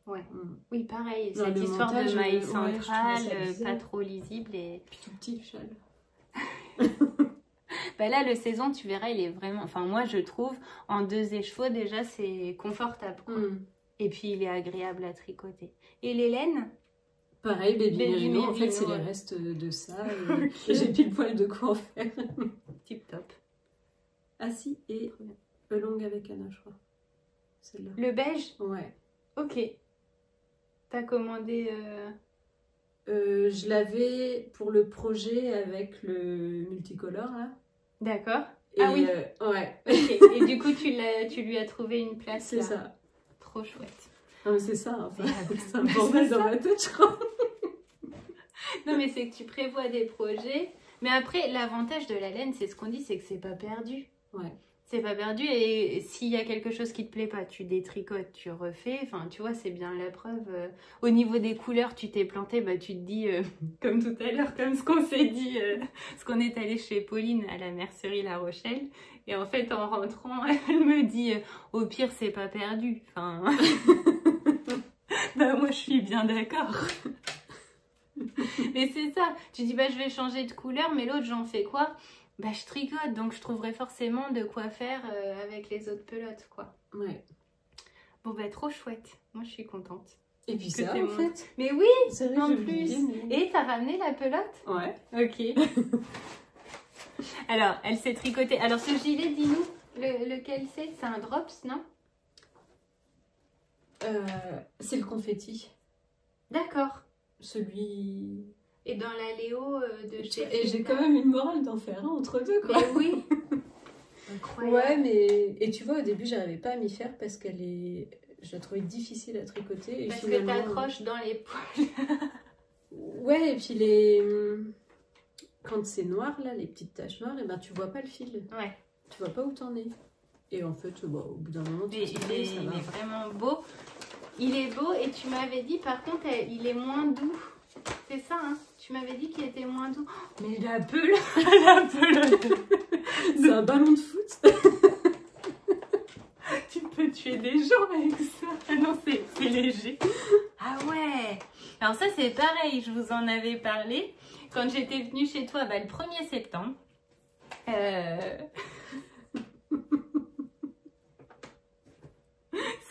ouais. Mm. Oui, pareil. Non, Cette le histoire montage, de maille ouais, je trouvais centrale, ça bizarre. pas trop lisible. Et Puis tout petit, le châle. bah là, le saison, tu verras, il est vraiment. Enfin, moi, je trouve, en 2 écheveaux, déjà, c'est confortable. Quoi. Mm. Et puis, il est agréable à tricoter. Et les laines? Pareil, Baby Baby Merino, en fait, Merino, c'est les ouais. restes de ça. Ok. Et j'ai pile poil de quoi en faire. Tip top. Assis et Trop bien. longue avec Anna, je crois. Celle-là. Le beige? Ouais. Ok. T'as commandé. Je l'avais pour le projet avec le multicolore, là. D'accord. Et, Ah oui. ouais, Ok. Et du coup, tu lui as trouvé une place c'est là. ça. Trop chouette. Non, mais c'est ça, enfin, Mais c'est un bordel dans ma tête, je crois. Non, mais c'est que tu prévois des projets. Mais après, l'avantage de la laine, c'est ce qu'on dit, c'est que c'est pas perdu. Ouais. C'est pas perdu. Et s'il y a quelque chose qui te plaît pas, tu détricotes, tu refais. Enfin, tu vois, c'est bien la preuve. Au niveau des couleurs, tu t'es planté, bah, tu te dis, comme tout à l'heure, comme ce qu'on s'est dit, ce qu'on est allé chez Pauline à la mercerie La Rochelle. Et en fait, en rentrant, elle me dit, au pire, c'est pas perdu. Enfin, bah, moi, je suis bien d'accord. Mais c'est ça. Tu dis, bah, je vais changer de couleur, mais l'autre, j'en fais quoi? Bah, je tricote, donc je trouverai forcément de quoi faire avec les autres pelotes, quoi. Ouais. Bon, bah, trop chouette. Moi, je suis contente. Et puis Que ça, t'es en mon- fait. Mais oui, C'est vrai, en j'ai plus. oublié, mais- Et t'as ramené la pelote? Ouais. Ok. Alors, elle s'est tricotée. Alors, ce gilet, dis-nous, lequel c'est? C'est un drops, non? C'est le confetti. D'accord. Celui... Et dans la Léo de chez Et j'ai Frida. quand même une morale d'en faire un entre deux, quoi. Mais oui. Incroyable. Ouais, mais... Et tu vois, au début, j'arrivais pas à m'y faire parce qu'elle est... Je la trouvais difficile à tricoter. Et Parce que finalement... t'accroches dans les poils. Ouais, et puis les... Quand c'est noir, là, les petites taches noires, et ben tu vois pas le fil. Ouais. Tu vois pas où t'en es. Et en fait, bah, au bout d'un moment, tu Mais t'y il fais, est, ça il va. est vraiment beau. Il est beau et tu m'avais dit par contre il est moins doux. C'est ça, hein? Tu m'avais dit qu'il était moins doux. Oh, mais la pelote C'est un ballon de foot. Tu peux tuer des gens avec ça. Ah non, c'est léger. Ah ouais. Alors ça c'est pareil, je vous en avais parlé. Quand j'étais venue chez toi bah, le 1er septembre.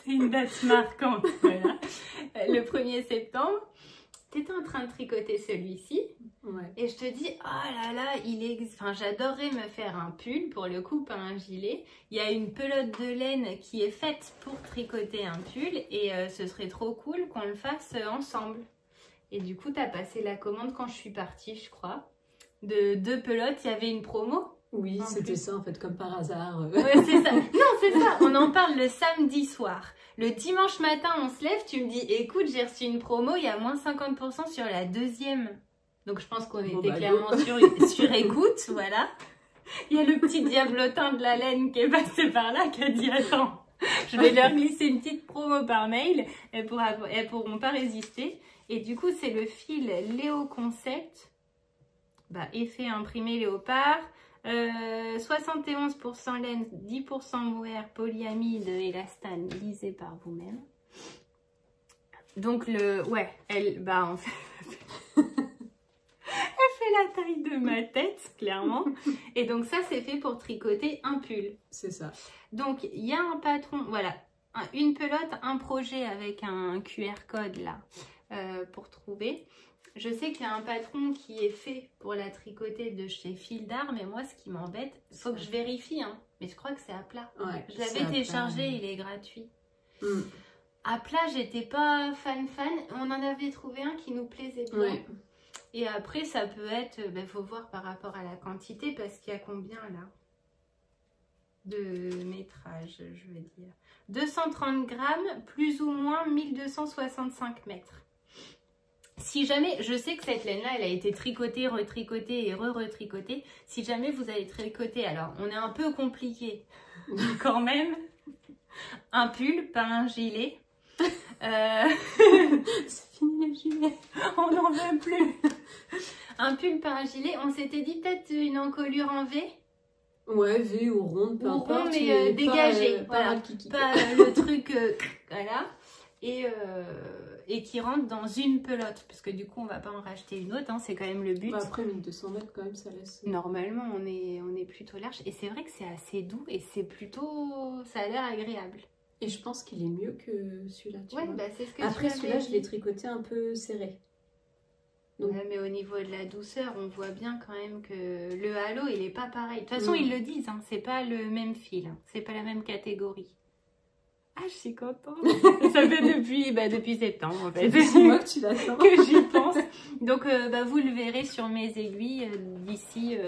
C'est une date marquante, voilà. Le 1er septembre, tu étais en train de tricoter celui-ci. Ouais. Et je te dis, oh là là, enfin, j'adorerais me faire un pull, pour le coup, pas un gilet. Il y a une pelote de laine qui est faite pour tricoter un pull et ce serait trop cool qu'on le fasse ensemble. Et du coup, tu as passé la commande quand je suis partie, je crois. De 2 pelotes, il y avait une promo. Oui, En c'était plus. ça, en fait, comme par hasard. Ouais, c'est ça. Non, c'est ça. On en parle le samedi soir. Le dimanche matin, on se lève, tu me dis, écoute, j'ai reçu une promo, il y a moins 50% sur la 2e. Donc, je pense qu'on Bon, était bah, clairement sur écoute, voilà. Il y a le petit diablotin de la laine qui est passé par là, qui a dit, attends, je vais leur glisser une petite promo par mail, elles pourront pas résister. Et du coup, c'est le fil Léo Concept. effet imprimé léopard. 71% laine, 10% mohair, polyamide, élastane, lisez par vous-même. Donc en fait, elle fait la taille de ma tête, clairement. Et donc ça, c'est fait pour tricoter un pull. C'est ça. Donc il y a un patron, voilà, une pelote, un projet avec un QR code là pour trouver. Je sais qu'il y a un patron qui est fait pour la tricoter de chez Fil d'Art, mais moi, ce qui m'embête, il faut que je vérifie, hein, mais je crois que c'est à plat. Ouais, je l'avais téléchargé, il est gratuit. Mm. À plat, j'étais pas fan. On en avait trouvé un qui nous plaisait bien. Ouais. Et après, ça peut être, faut voir par rapport à la quantité, parce qu'il y a combien là de métrage, je veux dire. 230 grammes, plus ou moins 1265 mètres. Si jamais, je sais que cette laine-là, elle a été tricotée, retricotée et re-retricotée. Si jamais vous allez tricoter, alors on est un peu compliqué quand même. Un pull, pas un gilet. C'est fini les gilets. On n'en veut plus. Un pull, pas un gilet. On s'était dit peut-être une encolure en V. Ouais, V ou ronde, peu importe. Rond, mais dégagé. Pas le truc, voilà. Et qui rentre dans une pelote, parce que du coup on va pas en racheter une autre, hein, c'est quand même le but. Après 1200 mètres quand même, ça laisse. Normalement on est plutôt large, et c'est vrai que c'est assez doux et c'est plutôt, ça a l'air agréable. Et je pense qu'il est mieux que celui-là. Ouais, c'est ce que après celui-là je l'ai tricoté un peu serré. Donc... Ouais, mais au niveau de la douceur, on voit bien quand même que le halo il est pas pareil. De toute façon ils le disent, hein, c'est pas le même fil, hein, c'est pas la même catégorie. Ah, je suis contente. Ça fait depuis septembre, en fait. C'est moi que tu l'attends. Que j'y pense. Donc, vous le verrez sur mes aiguilles d'ici,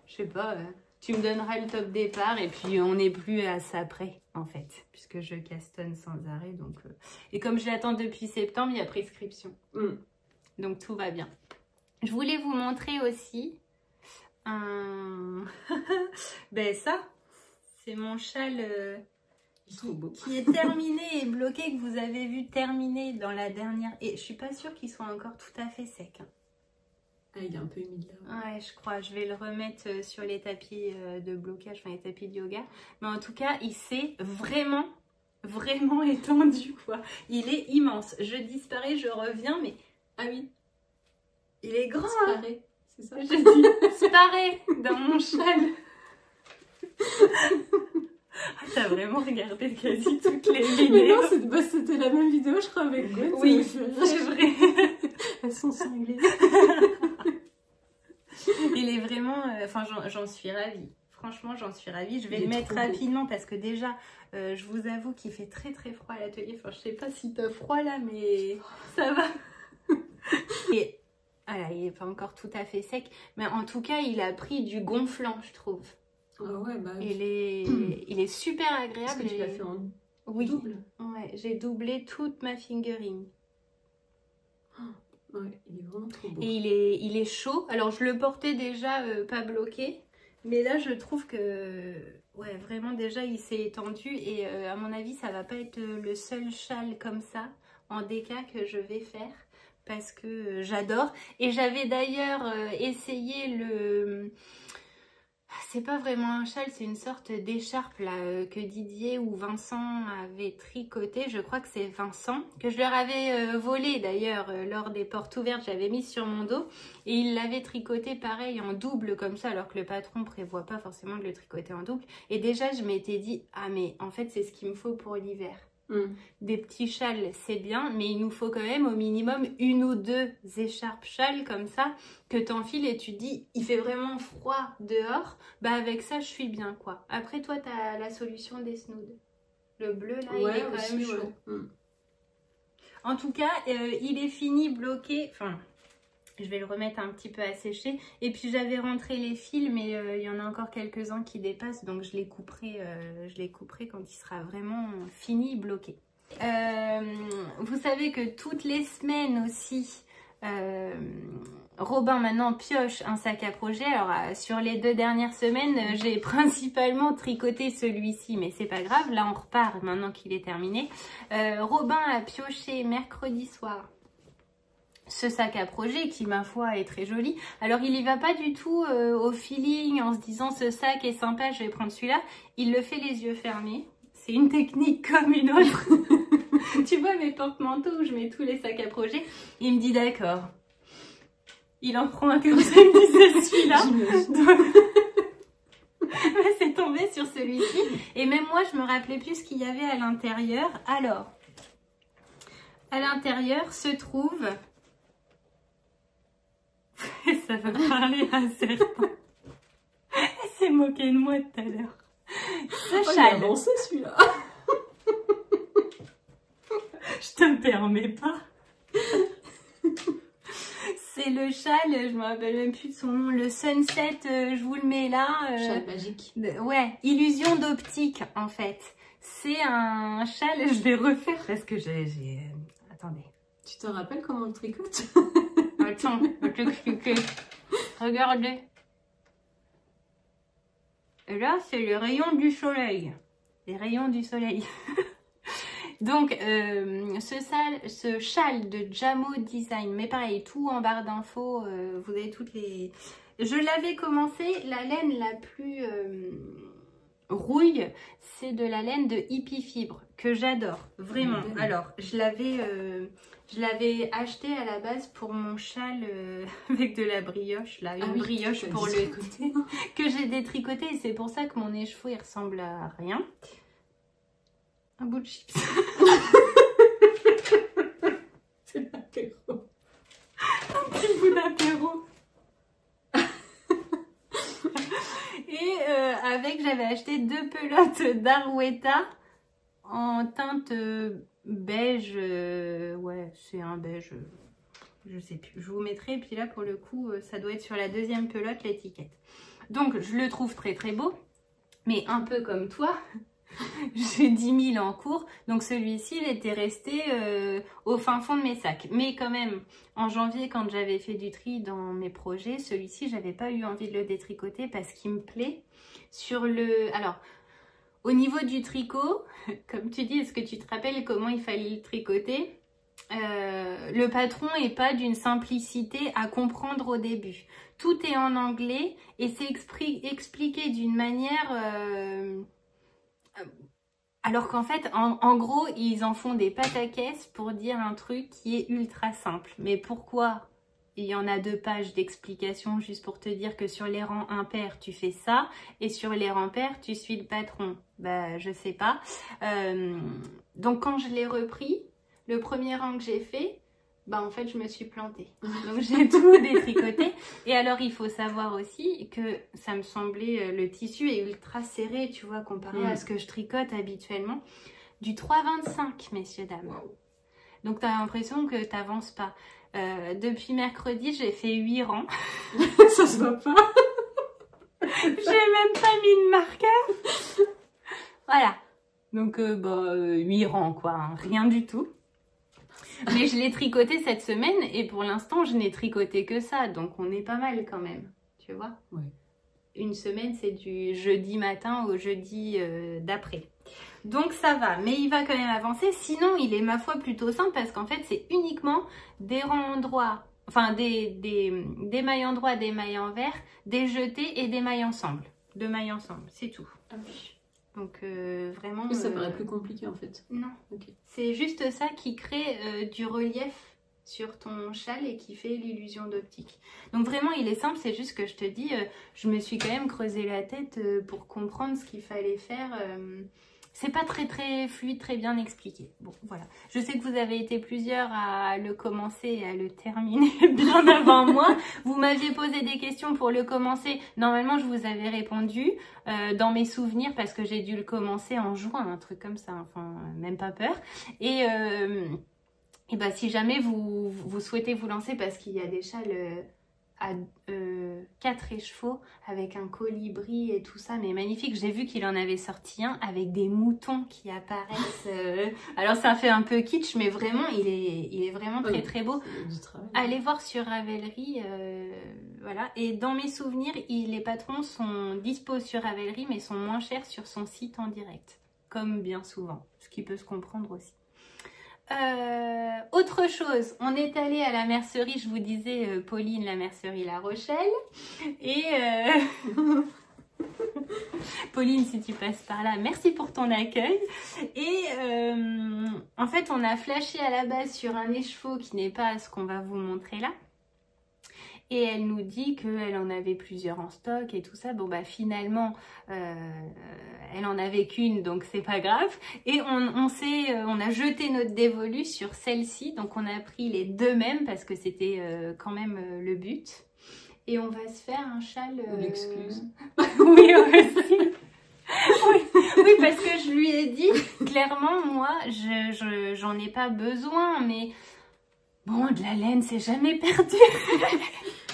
je sais pas, tu me donneras le top départ et puis on n'est plus à ça près, en fait, puisque je castonne sans arrêt. Donc, et comme je l'attends depuis septembre, il y a prescription. Donc, tout va bien. Je voulais vous montrer aussi un... ça, c'est mon châle... Qui est terminé et bloqué, que vous avez vu terminé dans la dernière. Et je suis pas sûre qu'il soit encore tout à fait sec. Hein. Ah, il est un peu humide là. Ouais, je crois. Je vais le remettre sur les tapis de blocage, enfin les tapis de yoga. Mais en tout cas, il s'est vraiment étendu, quoi. Il est immense. Je disparais, je reviens, mais... Ah oui. Il est grand, hein. C'est ça. Je dis disparais dans mon châle. Ah, t'as vraiment regardé quasi toutes les vidéos. Mais non, c'était la même vidéo, je crois, avec Gwen. Oui, c'est vrai. Elles sont cinglées. Il est vraiment... Enfin, j'en suis ravie. Franchement, j'en suis ravie. Je vais le mettre rapidement parce que déjà, je vous avoue qu'il fait très froid à l'atelier. Enfin, je sais pas si t'as froid là, mais ça va. Et voilà, il n'est pas encore tout à fait sec. Mais en tout cas, il a pris du gonflant, je trouve. Ah ouais, il est super agréable. Est-ce que tu l'as fait en double? Ouais, j'ai doublé toute ma fingering. Ouais, il est vraiment trop beau. Et il est chaud. Alors, je le portais déjà pas bloqué. Mais là, je trouve que... Ouais, vraiment, déjà, il s'est étendu. Et à mon avis, ça va pas être le seul châle comme ça, en déca, que je vais faire. Parce que j'adore. Et j'avais d'ailleurs essayé le... C'est pas vraiment un châle, c'est une sorte d'écharpe là que Didier ou Vincent avaient tricoté. Je crois que c'est Vincent, que je leur avais volé d'ailleurs lors des portes ouvertes. J'avais mis sur mon dos et il l'avait tricoté pareil en double comme ça, alors que le patron prévoit pas forcément de le tricoter en double. Et déjà je m'étais dit, ah mais en fait c'est ce qu'il me faut pour l'hiver. Des petits châles c'est bien, mais il nous faut quand même au minimum une ou deux écharpes châles comme ça que t'enfiles et tu te dis il fait vraiment froid dehors, bah avec ça je suis bien quoi. Après toi t'as la solution des snoods, le bleu là il est quand même chaud. En tout cas il est fini bloqué, enfin je vais le remettre un petit peu à sécher. Et puis j'avais rentré les fils, mais il y en a encore quelques-uns qui dépassent. Donc je les couperai quand il sera vraiment fini, bloqué. Vous savez que toutes les semaines aussi, Robin maintenant pioche un sac à projet. Alors sur les 2 dernières semaines, j'ai principalement tricoté celui-ci, mais c'est pas grave. Là on repart maintenant qu'il est terminé. Robin a pioché mercredi soir ce sac à projet qui, ma foi, est très joli. Alors, il y va pas du tout au feeling en se disant ce sac est sympa, je vais prendre celui-là. Il le fait les yeux fermés. C'est une technique comme une autre. Tu vois mes porte-manteaux où je mets tous les sacs à projet. Il me dit d'accord. Il en prend un comme ça, il me dit c'est celui-là. C'est tombé sur celui-ci. Et même moi, je me rappelais plus ce qu'il y avait à l'intérieur. Alors, à l'intérieur se trouve... Ça va parler à certains. Elle s'est moquée de moi tout à l'heure. Ce châle. Il a avancé celui-là. Je te permets pas. C'est le châle, je me rappelle même plus de son nom, le Sunset, je vous le mets là. Châle magique. Ouais, illusion d'optique en fait. C'est un châle, je vais refaire parce que j'ai... Attendez. Tu te rappelles comment on le tricote? Attends, je vais t'expliquer. Regardez. Et là, c'est les rayons du soleil. Les rayons du soleil. Donc, ce châle de Jamo Design, mais pareil, tout en barre d'infos, vous avez toutes les... Je l'avais commencé, la laine la plus rouille, c'est de la laine de Hippie Fibre, que j'adore, vraiment. Alors, je l'avais acheté à la base pour mon châle avec de la brioche, là, une brioche pour le côté, que j'ai détricoté, et c'est pour ça que mon écheveau, il ressemble à rien. Un bout de chips. C'est l'apéro. Un petit bout d'apéro. Et avec, j'avais acheté 2 pelotes d'Arweta en teinte beige. Ouais, c'est un beige. Je sais plus. Je vous mettrai. Et puis là, pour le coup, ça doit être sur la 2e pelote, l'étiquette. Donc, je le trouve très très beau. Mais un peu comme toi. J'ai 10 000 en cours, donc celui-ci il était resté au fin fond de mes sacs. Mais quand même, en janvier, quand j'avais fait du tri dans mes projets, celui-ci, j'avais pas eu envie de le détricoter parce qu'il me plaît. Sur le... Alors, au niveau du tricot, comme tu dis, est-ce que tu te rappelles comment il fallait le tricoter? Le patron est pas d'une simplicité à comprendre au début. Tout est en anglais et c'est expliqué d'une manière... Alors qu'en fait, en gros, ils en font des pataquès pour dire un truc qui est ultra simple. Mais pourquoi? Il y en a 2 pages d'explication juste pour te dire que sur les rangs impairs, tu fais ça. Et sur les rangs pairs, tu suis le patron. Bah, je sais pas. Donc, quand je l'ai repris, le premier rang que j'ai fait, bah en fait, je me suis plantée. Donc, j'ai tout détricoté. Et alors, il faut savoir aussi que ça me semblait, le tissu est ultra serré, tu vois, comparé à ce que je tricote habituellement. Du 3,25, messieurs, dames. Donc, tu as l'impression que tu n'avances pas. Depuis mercredi, j'ai fait 8 rangs. Ça se voit pas. J'ai même pas mis de marqueur. Voilà. Donc, 8 rangs, quoi. Hein. Rien du tout. Mais je l'ai tricoté cette semaine et pour l'instant, je n'ai tricoté que ça. Donc, on est pas mal quand même. Tu vois? Oui. Une semaine, c'est du jeudi matin au jeudi d'après. Donc, ça va. Mais il va quand même avancer. Sinon, il est, ma foi, plutôt simple parce qu'en fait, c'est uniquement des rangs endroits. Enfin, des mailles en droit, des mailles en vert, des jetés et des mailles ensemble. 2 mailles ensemble, c'est tout. Ah oui. Donc, vraiment... Mais ça paraît plus compliqué en fait. Non. Okay. C'est juste ça qui crée du relief sur ton châle et qui fait l'illusion d'optique. Donc, vraiment, il est simple. C'est juste que je te dis, je me suis quand même creusé la tête pour comprendre ce qu'il fallait faire. C'est pas très très fluide, très bien expliqué. Bon, voilà. Je sais que vous avez été plusieurs à le commencer et à le terminer bien avant moi. Vous m'aviez posé des questions pour le commencer. Normalement, je vous avais répondu dans mes souvenirs parce que j'ai dû le commencer en juin, un truc comme ça. Enfin, même pas peur. Et bah, si jamais vous souhaitez vous lancer parce qu'il y a des châles... à 4 écheveaux avec un colibri et tout ça, mais magnifique. J'ai vu qu'il en avait sorti un avec des moutons qui apparaissent. Alors ça fait un peu kitsch, mais vraiment il est vraiment très très beau. Allez voir sur Ravelry, voilà. Et dans mes souvenirs, les patrons sont dispo sur Ravelry, mais sont moins chers sur son site en direct, comme bien souvent, ce qui peut se comprendre aussi. Autre Autre chose, on est allé à la mercerie, je vous disais Pauline, la mercerie La Rochelle. Et Pauline, si tu passes par là, merci pour ton accueil. Et en fait, on a flashé à la base sur un écheveau qui n'est pas ce qu'on va vous montrer là. Et elle nous dit qu'elle en avait plusieurs en stock et tout ça. Bon bah finalement, elle en avait qu'une, donc c'est pas grave. Et on a jeté notre dévolu sur celle-ci. Donc on a pris les deux mêmes parce que c'était quand même le but. Et on va se faire un châle... L'excuse. Oui, aussi. Oui, parce que je lui ai dit, clairement, moi, j'en ai pas besoin, mais... Bon, de la laine, c'est jamais perdu.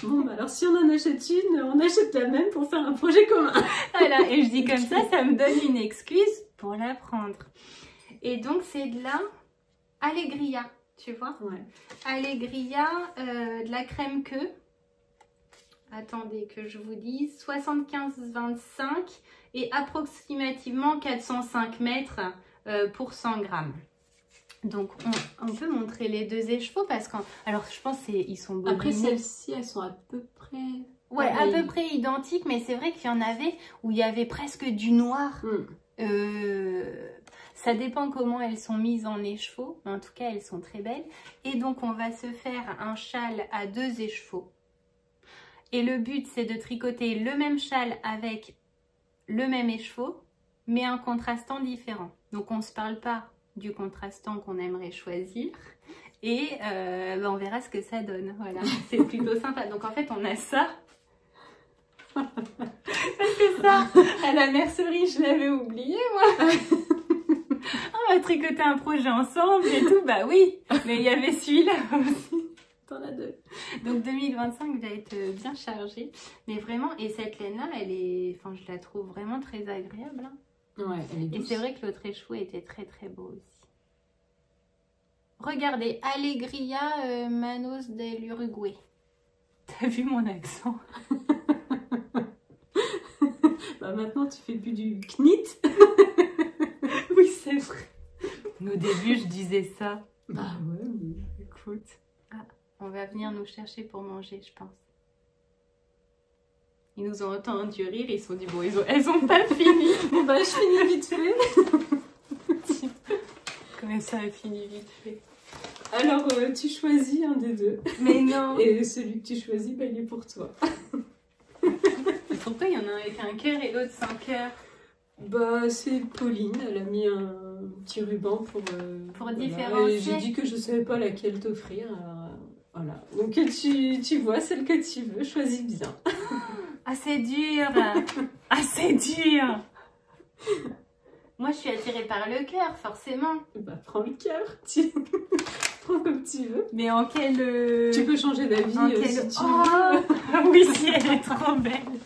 Bon, bah alors si on en achète une, on achète la même pour faire un projet commun. Voilà, et je dis comme ça me donne une excuse pour la prendre. Et donc, c'est de la Allegria, tu vois. Ouais. Allegria, de la crème queue. Attendez que je vous dise. 75-25 et approximativement 405 mètres pour 100 grammes. Donc, on peut montrer les deux écheveaux parce qu'en... Alors, je pense qu'ils sont bobinés. Après, celles-ci, elles sont à peu près... Ouais, à peu près identiques, mais c'est vrai qu'il y en avait où il y avait presque du noir. Ça dépend comment elles sont mises en écheveau. En tout cas, elles sont très belles. Et donc, on va se faire un châle à 2 écheveaux. Et le but, c'est de tricoter le même châle avec le même écheveau, mais un contrastant différent. Donc, on ne se parle pas du contrastant qu'on aimerait choisir et on verra ce que ça donne. Voilà, c'est plutôt sympa. Donc en fait on a ça parce que ça à la mercerie je l'avais oublié moi. On va tricoter un projet ensemble et tout, bah oui, mais il y avait celui-là aussi. T'en as 2. Donc 2025 va être bien chargé, mais vraiment, et cette laine là elle est, enfin je la trouve vraiment très agréable hein. Ouais, elle est douce. Et c'est vrai que l'autre écheveau était très très beau aussi. Regardez, Allegria Manos del Uruguay. T'as vu mon accent? Bah maintenant tu fais plus du knit. Oui c'est vrai. Au début je disais ça. Bah ouais. Écoute. Ah, on va venir nous chercher pour manger je pense. Ils nous ont entendu rire, ils se sont dit bon, elles ont pas fini. Bon bah je finis vite fait. Comment ça a fini vite fait? Alors tu choisis un des deux. Mais non. Et celui que tu choisis, bah, il est pour toi. Et pourquoi il y en a un avec un cœur et l'autre sans cœur? Bah c'est Pauline, elle a mis un petit ruban pour différencier. J'ai dit que je savais pas laquelle t'offrir. Voilà. Donc tu vois celle que tu veux, choisis bien. Ah c'est dur. Ah c'est dur. Moi je suis attirée par le cœur forcément. Bah prends le cœur. Prends comme tu veux. Mais en quel... Tu peux changer d'avis si tu veux. Oui si elle est trop belle.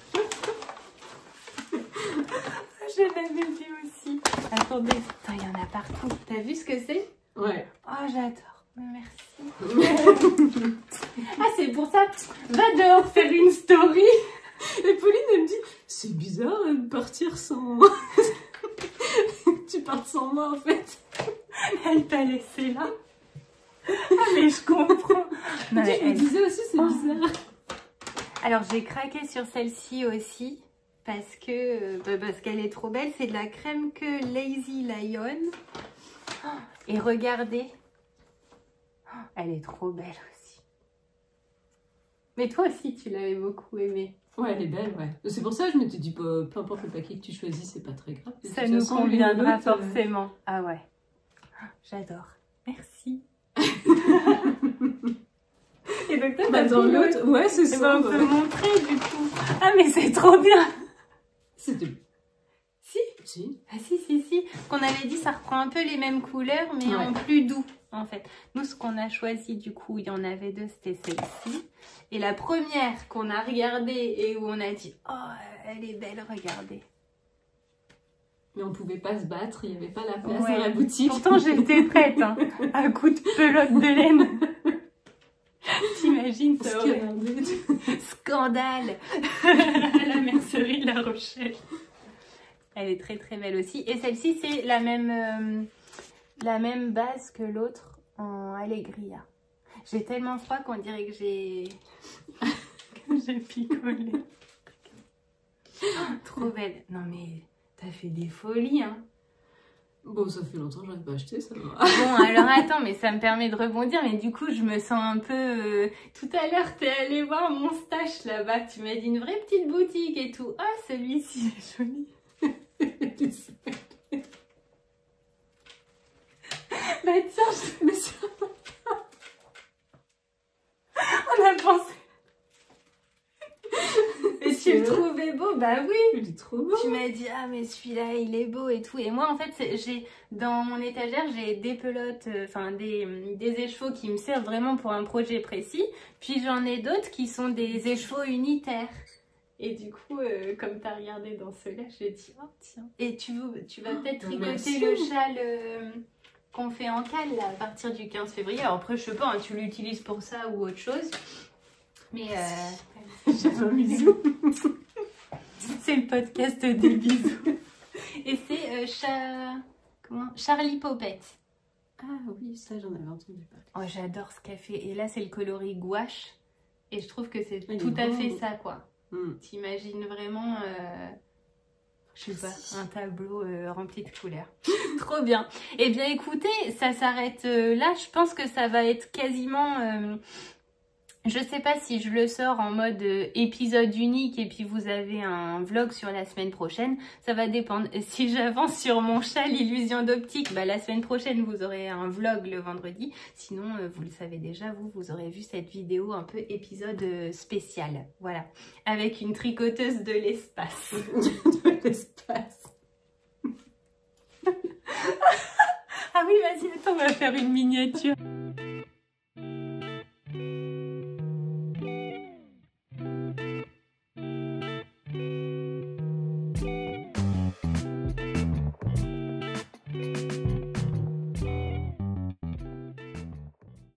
Je l'avais vu aussi. Attendez, il y en a partout. T'as vu ce que c'est? Ouais. Oh j'adore. Merci. Ah c'est pour ça. Va dehors faire une story. Et Pauline elle me dit c'est bizarre de partir sans... Tu partes sans moi en fait. Elle t'a laissé là. Ah mais je comprends. Non, je me disais aussi c'est bizarre. Alors j'ai craqué sur celle-ci aussi parce qu'elle est trop belle. C'est de la crème que Lazy Lion. Et regardez. Elle est trop belle aussi. Mais toi aussi tu l'avais beaucoup aimée. Ouais, elle est belle, ouais. C'est pour ça que je m'étais dit, peu importe le paquet que tu choisis, c'est pas très grave. Ça nous conviendra forcément. Ah ouais. J'adore. Merci. Et donc toi, bah, dans l'autre, ouais, c'est ça. On peut montrer du coup. Ah mais c'est trop bien. C'était... Si. Ah si. Qu'on avait dit, ça reprend un peu les mêmes couleurs, mais en plus doux, en fait. Nous, ce qu'on a choisi, du coup, il y en avait 2, c'était celle-ci. Et la première qu'on a regardée et où on a dit, oh, elle est belle, regardez. Mais on pouvait pas se battre, il n'y avait pas la place dans la boutique. Pourtant, j'étais prête, hein, à coup de pelote de laine. T'imagines, ça aurait... Scandale. À la mercerie de La Rochelle. Elle est très très belle aussi. Et celle-ci, c'est la même base que l'autre. en Allegria. J'ai tellement froid qu'on dirait que j'ai picolé. Trop belle. Non mais t'as fait des folies, hein. Bon, ça fait longtemps que j'en ai pas acheté, ça va. Bon, alors attends, mais ça me permet de rebondir, mais du coup, je me sens un peu... Tout à l'heure, t'es allé voir mon stash là-bas, tu m'as dit une vraie petite boutique et tout. Ah, celui-ci est joli. Bah tiens, Mais ça... on a pensé... Et tu le trouvais beau? Bah oui. Il est trop beau. Tu m'as dit, ah mais celui-là il est beau et tout. Et moi en fait, dans mon étagère, j'ai des pelotes, enfin des écheveaux qui me servent vraiment pour un projet précis. Puis j'en ai d'autres qui sont des écheveaux unitaires. Et du coup, comme tu as regardé dans ceux-là, j'ai dit, oh tiens. Et tu vas peut-être tricoter le châle qu'on fait en cale là, à partir du 15 février. Alors après, je sais pas, hein, tu l'utilises pour ça ou autre chose. Mais j'ai fait un bisou. C'est le podcast des bisous. Et c'est Charlie Popette. Ah oui, ça j'en avais entendu parler. Oh, j'adore ce café. Et là, c'est le coloris gouache. Et je trouve que c'est Il tout est à beau. fait ça, quoi. T'imagines vraiment, je sais pas, un tableau rempli de couleurs. Trop bien. Eh bien, écoutez, ça s'arrête là. Je pense que ça va être quasiment... je sais pas si je le sors en mode épisode unique et puis vous avez un vlog sur la semaine prochaine. Ça va dépendre. Si j'avance sur mon châle illusion d'optique, bah la semaine prochaine vous aurez un vlog le vendredi. Sinon, vous le savez déjà, vous aurez vu cette vidéo un peu épisode spécial. Voilà. Avec une tricoteuse de l'espace. De l'espace. Ah oui, vas-y, attends, on va faire une miniature.